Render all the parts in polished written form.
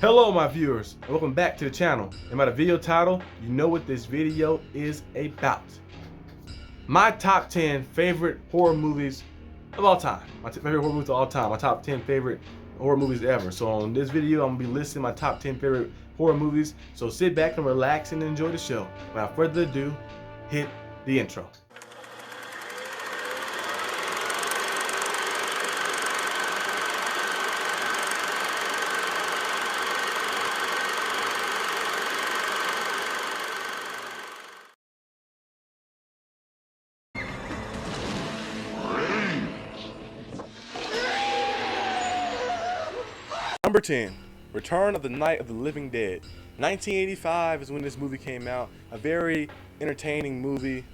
Hello my viewers, and welcome back to the channel. And by the video title, you know what this video is about. My top 10 favorite horror movies of all time. My favorite horror movies of all time. My top 10 favorite horror movies ever. So on this video, I'm gonna be listing my top 10 favorite horror movies. So sit back and relax and enjoy the show. Without further ado, hit the intro. Number 10, Return of the Night of the Living Dead. 1985 is when this movie came out. A very entertaining movie,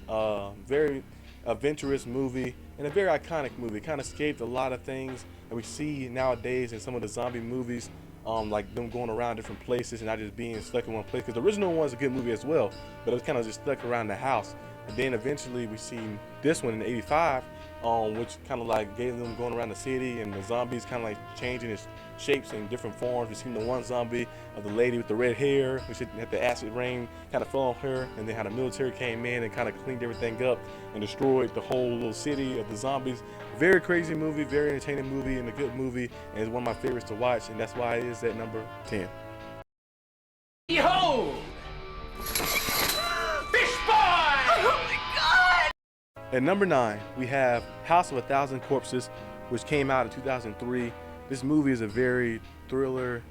very adventurous movie, and a very iconic movie. It kind of escaped a lot of things that we see nowadays in some of the zombie movies, like them going around different places and not just being stuck in one place. Because the original one was a good movie as well, but it was kind of just stuck around the house. And then eventually we see this one in '85, which kind of like gave them going around the city and the zombies kind of like changing its shapes and different forms. We seen the one zombie of the lady with the red hair, which had the acid rain kind of fell on her, and then how the military came in and kind of cleaned everything up and destroyed the whole little city of the zombies. Very crazy movie, very entertaining movie, and a good movie, and it's one of my favorites to watch, and that's why it is at number 10. Behold! Fish boy! Oh my God! At number 9, we have House of a Thousand Corpses, which came out in 2003. This movie is a very thriller,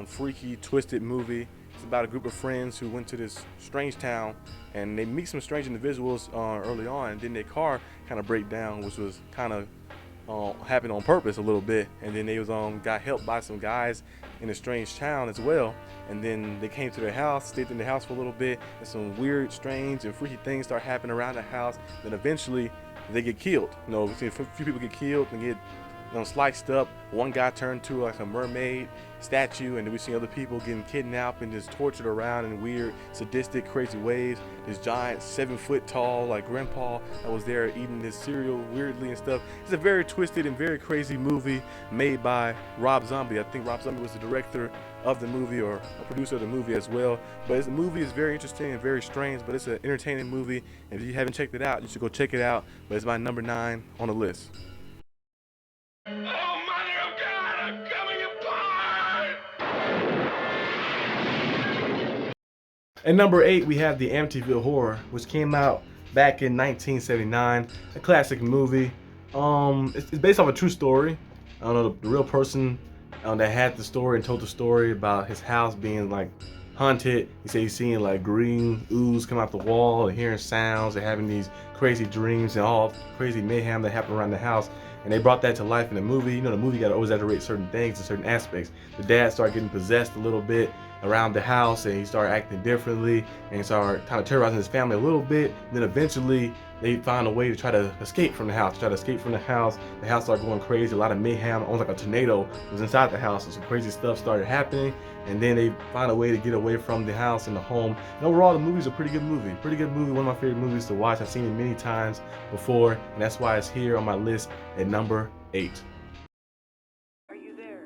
freaky, twisted movie. It's about a group of friends who went to this strange town and they meet some strange individuals early on, and then their car kind of break down, which was kind of happened on purpose a little bit. And then they was got helped by some guys in a strange town as well. And then they came to their house, stayed in the house for a little bit, and some weird, strange, and freaky things start happening around the house. Then eventually they get killed. You know, we see a few people get killed and get sliced up. One guy turned to like a mermaid statue, and then we see other people getting kidnapped and just tortured around in weird, sadistic, crazy ways. This giant 7-foot tall like grandpa that was there eating this cereal weirdly and stuff. It's a very twisted and very crazy movie made by Rob Zombie. I think Rob Zombie was the director of the movie or a producer of the movie as well. But the movie is very interesting and very strange, but it's an entertaining movie. And if you haven't checked it out, you should go check it out. But it's my number 9 on the list. Oh, Mother of God, I'm coming apart! At number 8, we have the Antville Horror, which came out back in 1979. A classic movie. It's based off a true story. I don't know, the real person that had the story and told the story about his house being like haunted. He said he's seeing like green ooze come out the wall and hearing sounds and having these crazy dreams and all crazy mayhem that happened around the house. And they brought that to life in the movie. You know, the movie got to exaggerate certain things and certain aspects. The dad started getting possessed a little bit around the house, and he started acting differently, and he started kind of terrorizing his family a little bit. And then eventually they found a way to try to escape from the house. The house started going crazy. A lot of mayhem, almost like a tornado was inside the house, and some crazy stuff started happening. And then they found a way to get away from the house and the home. And overall, the movie's a pretty good movie. One of my favorite movies to watch. I've seen it many times before, and that's why it's here on my list at number 8. Are you there?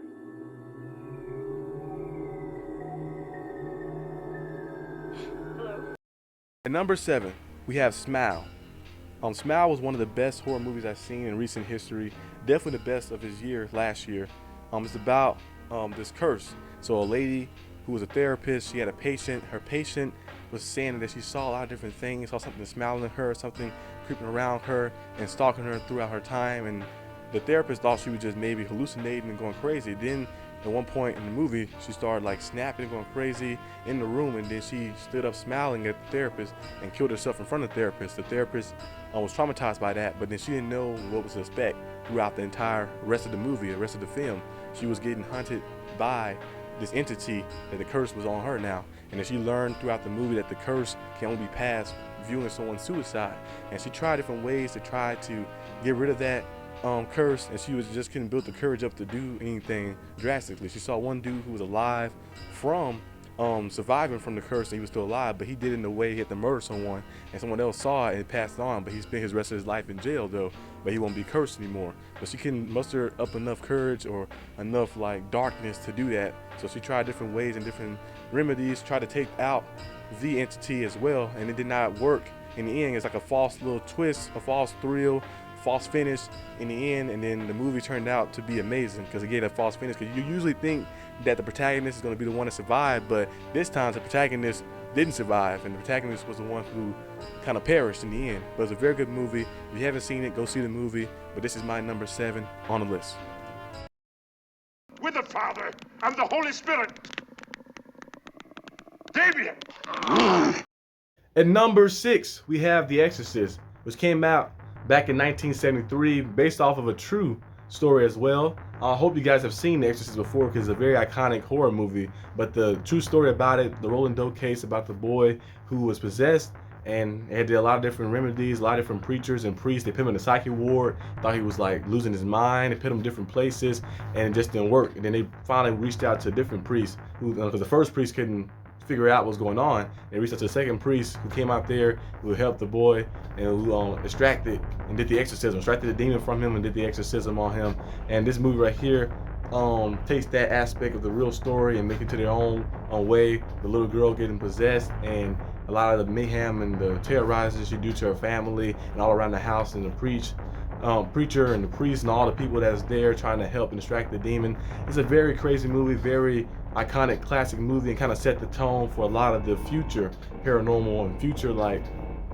Hello? At number 7, we have Smile. Smile was one of the best horror movies I've seen in recent history. Definitely the best of his year last year. It's about this curse. So a lady who was a therapist, she had a patient. Her patient was saying that she saw a lot of different things, saw something smiling at her, something creeping around her and stalking her throughout her time. And the therapist thought she was just maybe hallucinating and going crazy. Then at one point in the movie, she started like snapping and going crazy in the room, and then she stood up smiling at the therapist and killed herself in front of the therapist. The therapist was traumatized by that, but then she didn't know what was to expect throughout the entire rest of the movie, the rest of the film. She was getting hunted by this entity, that the curse was on her now. And then she learned throughout the movie that the curse can only be passed viewing someone's suicide. And she tried different ways to try to get rid of that curse, and she just couldn't build the courage up to do anything drastically. She saw one dude who was alive from surviving from the curse and he was still alive, but he did it in a way he had to murder someone and someone else saw it and passed on, but he spent his rest of his life in jail though, but he won't be cursed anymore. But she couldn't muster up enough courage or enough like darkness to do that, so she tried different ways and different remedies, tried to take out the entity as well, and it did not work. In the end, it's like a false little twist, a false thrill, false finish in the end, and then the movie turned out to be amazing because it gave a false finish. Because you usually think that the protagonist is going to be the one to survive, but this time the protagonist didn't survive, and the protagonist was the one who kind of perished in the end. But it's a very good movie. If you haven't seen it, go see the movie. But this is my number 7 on the list. With the Father and the Holy Spirit. Damien! At number 6, we have The Exorcist, which came out back in 1973, based off of a true story as well. I hope you guys have seen The Exorcist before because it's a very iconic horror movie. But the true story about it, the Roland Doe case about the boy who was possessed, and they did a lot of different remedies, a lot of different preachers and priests. They put him in the psychic ward, thought he was like losing his mind. They put him in different places, and it just didn't work. And then they finally reached out to different priests, who, because the first priest couldn't figure out what's going on. They reached out to the second priest who came out there, who helped the boy and who extracted and did the exorcism, extracted the demon from him and did the exorcism on him. And this movie right here takes that aspect of the real story and make it to their own way. The little girl getting possessed and a lot of the mayhem and the terrorizing she do to her family and all around the house, and the preacher and the priest and all the people that's there trying to help and distract the demon. It's a very crazy movie, very iconic classic movie, and kind of set the tone for a lot of the future paranormal and future like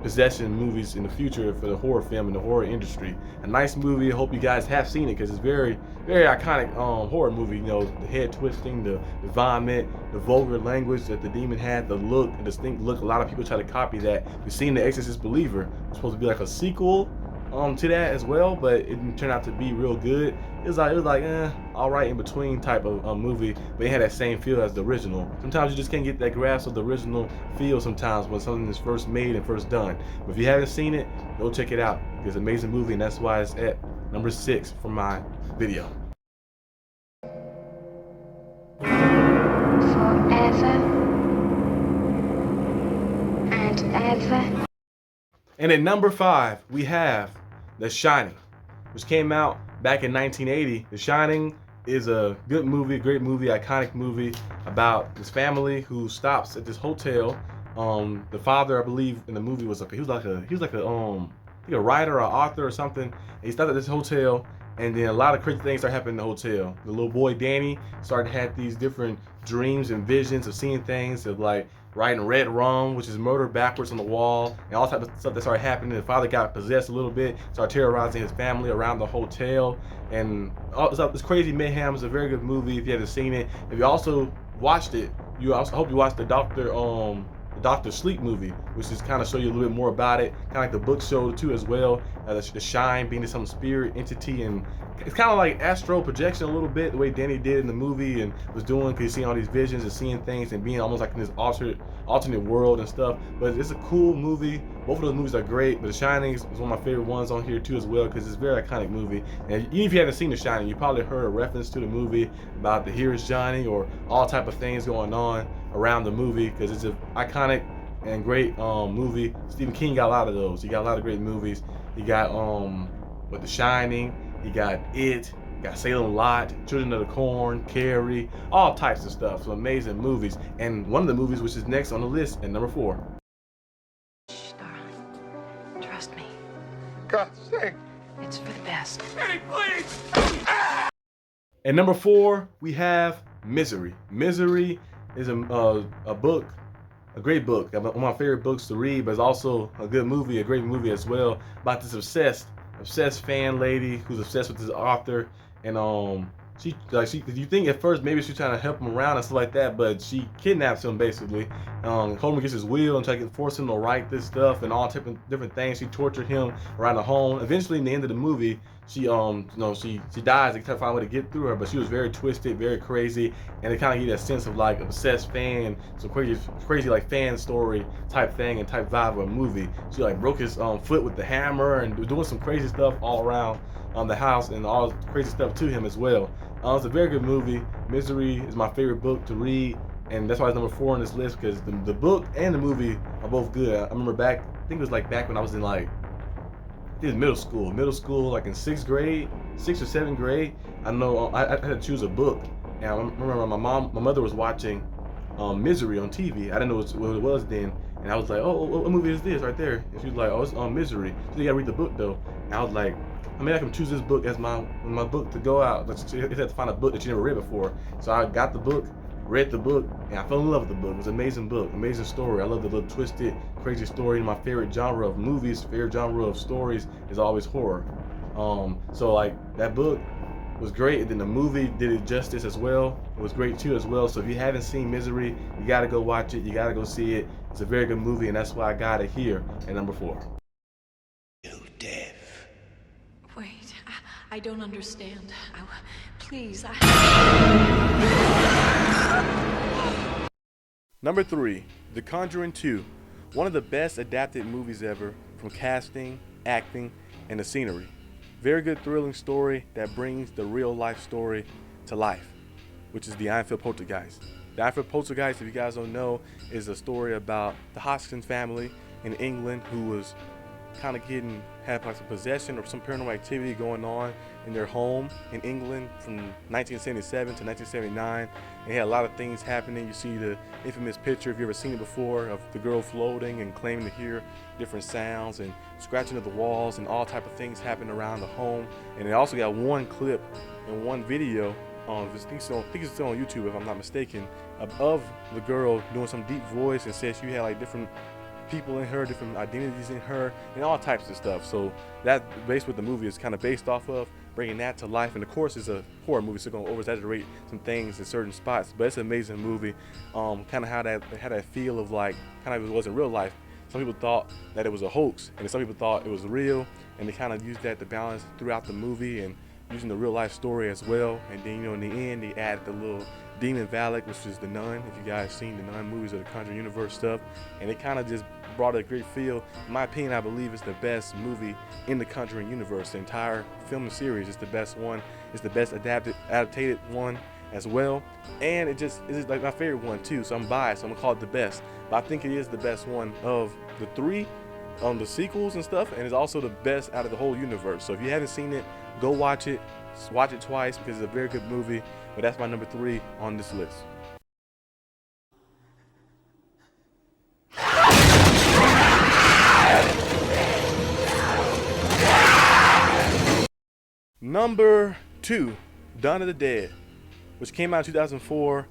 possession movies in the future for the horror film and the horror industry. A nice movie. I hope you guys have seen it because it's very iconic horror movie. You know, the head twisting, the vomit, the vulgar language that the demon had, the look, the distinct look. A lot of people try to copy that. We've seen The Exorcist Believer. It's supposed to be like a sequel to that as well, but it didn't turn out to be real good. It was like all right in between type of movie, but it had that same feel as the original. Sometimes you just can't get that grasp of the original feel sometimes when something is first made and first done. But if you haven't seen it, go check it out. It's an amazing movie, and that's why it's at number 6 for my video. Forever and ever. And at number 5, we have The Shining, which came out back in 1980. The Shining is a good movie, great movie, iconic movie about this family who stops at this hotel. The father, I believe, in the movie was like a writer or author or something. And he stopped at this hotel, and then a lot of crazy things started happening in the hotel. The little boy Danny started to have these different dreams and visions of seeing things, of like writing red rum, which is murder backwards on the wall, and all type of stuff that started happening. The father got possessed a little bit, started terrorizing his family around the hotel, and all this crazy mayhem. Is a very good movie if you haven't seen it. If you also watched it, I hope you watched the Doctor Sleep movie, which is kind of show you a little bit more about it, kind of like the book showed too as well. The Shine being some spirit entity, and it's kind of like astral projection a little bit, the way Danny did in the movie and was doing, because he's seeing all these visions and seeing things and being almost like in this alternate world and stuff. But it's a cool movie. Both of those movies are great, but The Shining is one of my favorite ones on here too as well, because it's a very iconic movie. And even if you haven't seen The Shining, you probably heard a reference to the movie about the Here's Johnny or all type of things going on around the movie, because it's an iconic and great movie. Stephen King got a lot of those. He got a lot of great movies. He got with The Shining, he got It, he got Salem Lot, Children of the Corn, Carrie, all types of stuff. So amazing movies. And one of the movies which is next on the list at number 4. Shh, darling. Trust me. God's sake. It's for the best. Eddie, please! At number 4, we have Misery. Misery is a book, a great book, one of my favorite books to read, but it's also a good movie, a great movie as well, about this obsessed fan lady who's obsessed with this author, and you think at first maybe she's trying to help him around and stuff like that, but she kidnaps him basically, hold him against his will and try to force him to write this stuff and all different things. She tortured him around the home. Eventually, in the end of the movie, she dies. They try to find a way to get through her, but she was very twisted, very crazy, and it kind of gave you that sense of like obsessed fan, some crazy like fan story type thing and type vibe of a movie. She like broke his foot with the hammer and was doing some crazy stuff all around the house and all crazy stuff to him as well. It's a very good movie. Misery is my favorite book to read. and that's why it's number 4 on this list, because the book and the movie are both good. I remember back, I think it was like back when I was in like, I think it was middle school, like in 6th grade, 6th or 7th grade. I know I had to choose a book, and I remember my mother was watching Misery on TV. I didn't know what it was then, and I was like, oh, what movie is this right there? And she was like, oh, it's Misery. So you gotta read the book though. And I was like, I mean, I can choose this book as my book to go out. She had to find a book that she never read before. So I got the book, read the book, and I fell in love with the book. It was an amazing book, amazing story. I love the little twisted, crazy story. My favorite genre of movies, favorite genre of stories is always horror. So like that book was great, and then the movie did it justice as well. It was great too as well. So if you haven't seen Misery, you gotta go watch it. You gotta go see it. It's a very good movie, and that's why I got it here at number 4. Wait, I don't understand. Please, Number 3, The Conjuring 2. One of the best adapted movies ever, from casting, acting, and the scenery. Very good thrilling story that brings the real life story to life, which is the Antville Poltergeist. The Antville Poltergeist, if you guys don't know, is a story about the Hoskins family in England who was kind of had like some possession or some paranormal activity going on in their home in England from 1977 to 1979. And they had a lot of things happening. You see the infamous picture, if you ever seen it before, of the girl floating and claiming to hear different sounds and scratching of the walls and all type of things happening around the home. And they also got one clip and one video on, I think it's still on YouTube if I'm not mistaken, of the girl doing some deep voice and said she had like different people in her, different identities in her, and all types of stuff. So that based what the movie is kind of based off of, bringing that to life. And of course it's a horror movie, so going to over-exaggerate some things in certain spots, but it's an amazing movie. Kind of how that had that feel of like, kind of it wasn't real life. Some people thought that it was a hoax, and some people thought it was real, and they kind of used that to balance throughout the movie and using the real life story as well. And then, in the end, they added the little demon Valak, which is the Nun, if you guys seen the Nun movies or the Conjuring universe stuff, and it kind of just brought a great feel. In my opinion, I believe it's the best movie in the Conjuring universe. The entire film series is the best one. It's the best adapted one as well, and it's like my favorite one too. So I'm biased, so I'm gonna call it the best, but I think it is the best one of the 3 on the sequels and stuff, and it's also the best out of the whole universe. So if you haven't seen it, go watch it. Watch it twice because it's a very good movie. But that's my number 3 on this list. Number 2, Dawn of the Dead, which came out in 2004.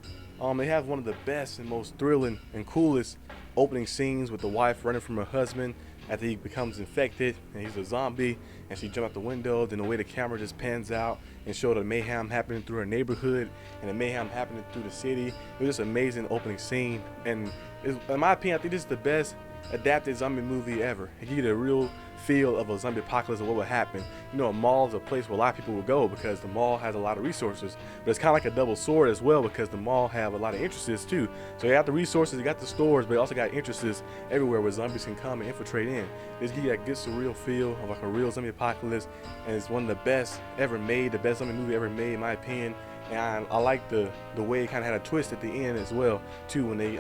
They have one of the best and most thrilling and coolest opening scenes with the wife running from her husband after he becomes infected and he's a zombie, and she jumped out the window. Then the way the camera just pans out and showed the mayhem happening through her neighborhood and the mayhem happening through the city. It was just an amazing opening scene, and in my opinion, I think this is the best adapted zombie movie ever. It gives you the real feel of a zombie apocalypse and what would happen. A mall is a place where a lot of people would go because the mall has a lot of resources, but it's kind of like a double sword as well because the mall have a lot of entrances too. So you got the resources, you got the stores, but you also got entrances everywhere where zombies can come and infiltrate in. This gives you that good surreal feel of like a real zombie apocalypse, and it's one of the best ever made, the best zombie movie ever made in my opinion. And I like the way it kind of had a twist at the end as well too when they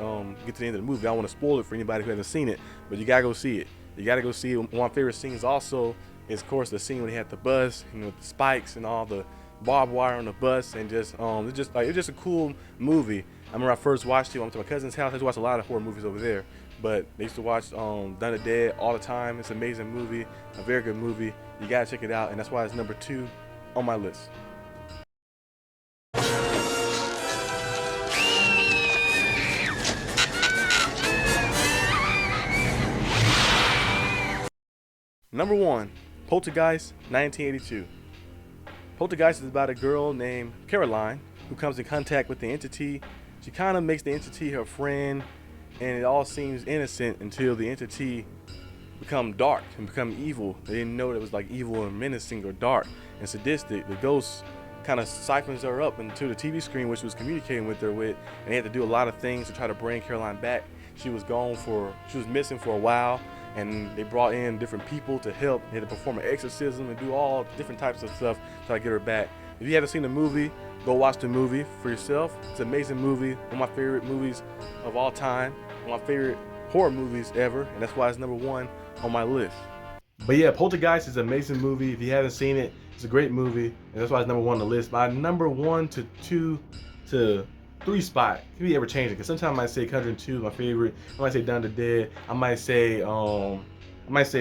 get to the end of the movie. I don't want to spoil it for anybody who hasn't seen it, but you gotta go see it. You gotta go see it. One of my favorite scenes also is, of course, the scene when he had the bus, the spikes and all the barbed wire on the bus, and just it's just a cool movie. I remember I first watched it. I went to my cousin's house. I used to watch a lot of horror movies over there, but they used to watch Dawn of the Dead all the time. It's an amazing movie, a very good movie. You gotta check it out, and that's why it's number 2 on my list. Number 1, Poltergeist, 1982. Poltergeist is about a girl named Caroline who comes in contact with the entity. She kind of makes the entity her friend, and it all seems innocent until the entity become dark and become evil. They didn't know that it was like evil and menacing or dark and sadistic. The ghost kind of siphons her up into the TV screen, which was communicating with her with, and they had to do a lot of things to try to bring Caroline back. She was missing for a while, and they brought in different people to help. They had to perform an exorcism and do all different types of stuff to try to get her back. If you haven't seen the movie, Go watch the movie for yourself. It's an amazing movie, one of my favorite movies of all time, one of my favorite horror movies ever, and that's why it's number 1 on my list. But yeah, Poltergeist is an amazing movie. If you haven't seen it, it's a great movie, and that's why it's number 1 on the list. My number 1 to 2 to 3 spot can be ever changing, because sometimes I might say Conjuring 2 is my favorite. I might say Dawn of the Dead. I might say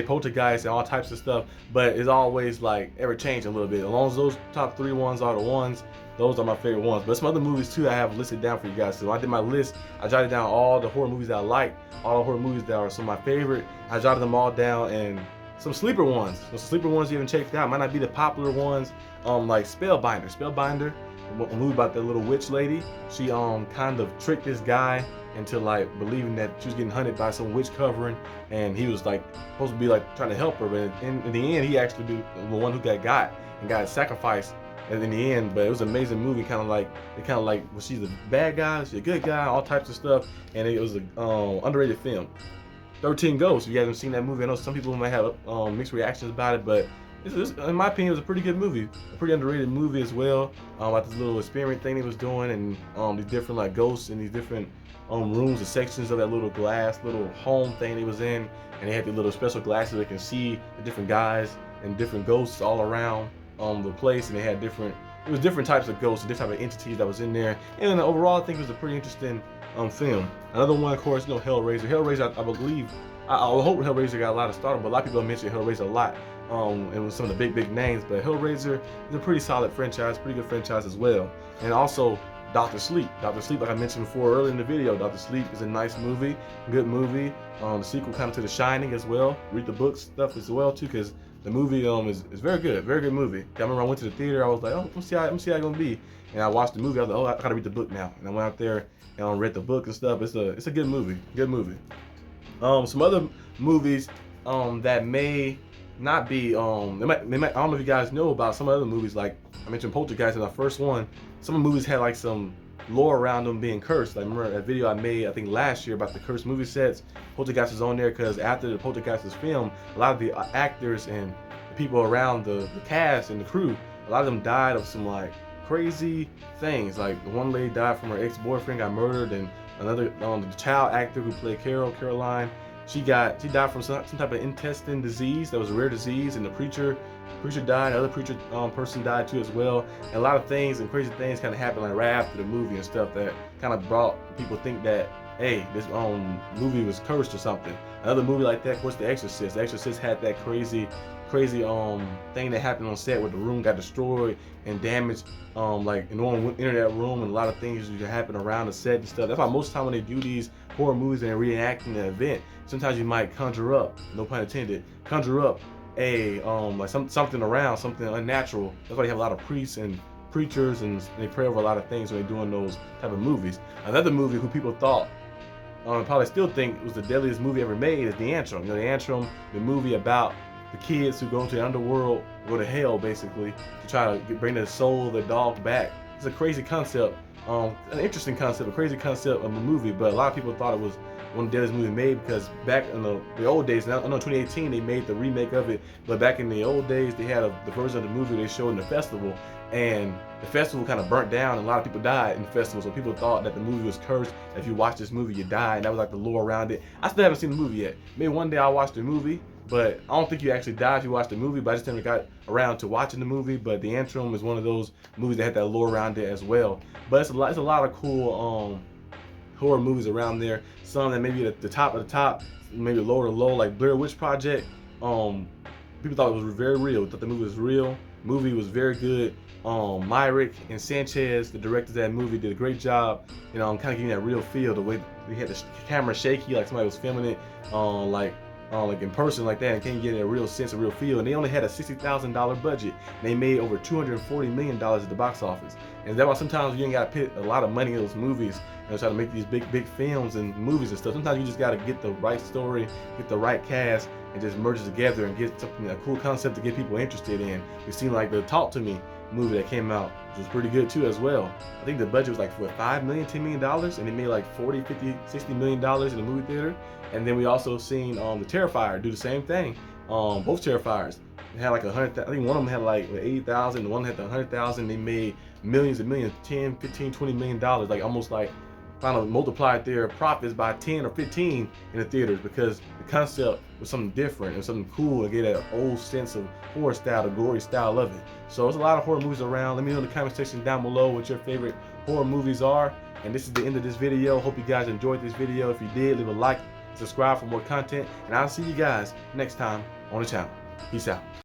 Poltergeist and all types of stuff, but it's always like ever changing a little bit. As long as those top 3 ones are the ones, those are my favorite ones. But some other movies too I have listed down for you guys. So when I did my list, I jotted down all the horror movies that I like, all the horror movies that are some of my favorite. I jotted them all down, and some sleeper ones. Some sleeper ones you haven't checked out. Might not be the popular ones, like Spellbinder. Spellbinder, a movie about that little witch lady. She kind of tricked this guy into like believing that she was getting hunted by some witch covering, and he was like supposed to be like trying to help her, but in the end he actually be the one who got and got sacrificed in the end. But it was an amazing movie, kind of like well, she's a bad guy, she's a good guy, all types of stuff, and it was a underrated film. 13 Ghosts. If you haven't seen that movie, I know some people might have mixed reactions about it, but in my opinion, it was a pretty good movie, a pretty underrated movie as well. About this little experiment thing he was doing, and these different like ghosts in these different rooms and sections of that little glass little home thing he was in, and they had the little special glasses that can see the different guys and different ghosts all around the place, and they had different types of ghosts and different type of entities that was in there. And overall, I think it was a pretty interesting film. Another one, of course, Hellraiser. Hellraiser, I believe, I hope Hellraiser got a lot of stardom, but a lot of people have mentioned Hellraiser a lot. And with some of the big names, but Hellraiser is a pretty solid franchise, pretty good franchise as well. And also Dr. Sleep. Dr. Sleep, like I mentioned before earlier in the video, Dr. Sleep is a nice movie, good movie. The sequel kind of to The Shining as well. Read the book stuff as well too, because the movie is very good movie. I remember I went to the theater, I was like, oh, let me see how it's gonna be. And I watched the movie, I was like, oh, I gotta read the book now. And I went out there and read the book and stuff. It's a good movie, some other movies that may not be they might, I don't know if you guys know about some other movies, like I mentioned Poltergeist in our first one. Some of the movies had like some lore around them being cursed. Like remember that video I made I think last year about the cursed movie sets. Poltergeist was on there because after the Poltergeist was filmed, a lot of the actors and the people around the cast and the crew, a lot of them died of some like crazy things. Like the one lady died from her ex-boyfriend, got murdered, and another the child actor who played Caroline, she died from some type of intestine disease that was a rare disease, and the preacher died. Another preacher person died too as well. And a lot of things and crazy things kind of happened like right after the movie and stuff that kind of brought people think that, hey, this movie was cursed or something. Another movie like that, of course, The Exorcist. The Exorcist had that crazy thing that happened on set where the room got destroyed and damaged. Like no one went into that room, and a lot of things usually happen around the set and stuff. That's why most of the time when they do these horror movies and they're reenacting the event, sometimes you might conjure up, no pun intended, a like something around, something unnatural. That's why they have a lot of priests and preachers, and they pray over a lot of things when they're doing those type of movies. Another movie who people thought probably still think was the deadliest movie ever made is The Antrim. The Antrim, the movie about the kids who go into the underworld, go to hell basically, to try to bring the soul of the dog back. It's a crazy concept, an interesting concept, a crazy concept of a movie, but a lot of people thought it was one of the deadliest movies made because back in the old days, now I know 2018 they made the remake of it, but back in the old days they had the version of the movie they showed in the festival, and the festival kind of burnt down and a lot of people died in the festival, so people thought that the movie was cursed. If you watch this movie you die, and that was like the lore around it. I still haven't seen the movie yet. Maybe one day I'll watch the movie, but I don't think you actually die if you watch the movie, but I just never got around to watching the movie. But The Antrim is one of those movies that had that lore around it as well. But it's a lot of cool horror movies around there. Some that maybe at the top of the top, maybe lower to low, like Blair Witch Project. People thought it was very real, thought the movie was real. Movie was very good. Myrick and Sanchez, the directors of that movie, did a great job, kind of giving that real feel. The way they had the camera shaky, like somebody was filming it, like in person like that, and can't get a real sense, a real feel. And they only had a $60,000 budget. And they made over $240 million at the box office. And that's why sometimes you ain't gotta put a lot of money in those movies and try to make these big films and movies and stuff. Sometimes you just gotta get the right story, get the right cast, and just merge it together and get something, a cool concept to get people interested in. We've seen like the Talk to Me movie that came out, which was pretty good too as well. I think the budget was like what, $5 million, $10 million, and they made like $40, $50, $60 million in the movie theater. And then we also seen the Terrifier do the same thing. Both Terrifiers, They had like 100,000. I think one of them had like 80,000. One had 100,000. They made millions and millions, 10, 15, 20 million dollars. Like almost like trying to multiply their profits by 10 or 15 in the theaters because the concept was something different and something cool and get that old sense of horror style, the gory style of it. So there's a lot of horror movies around. Let me know in the comment section down below what your favorite horror movies are. And this is the end of this video. Hope you guys enjoyed this video. If you did, leave a like, subscribe for more content, and I'll see you guys next time on the channel. Peace out.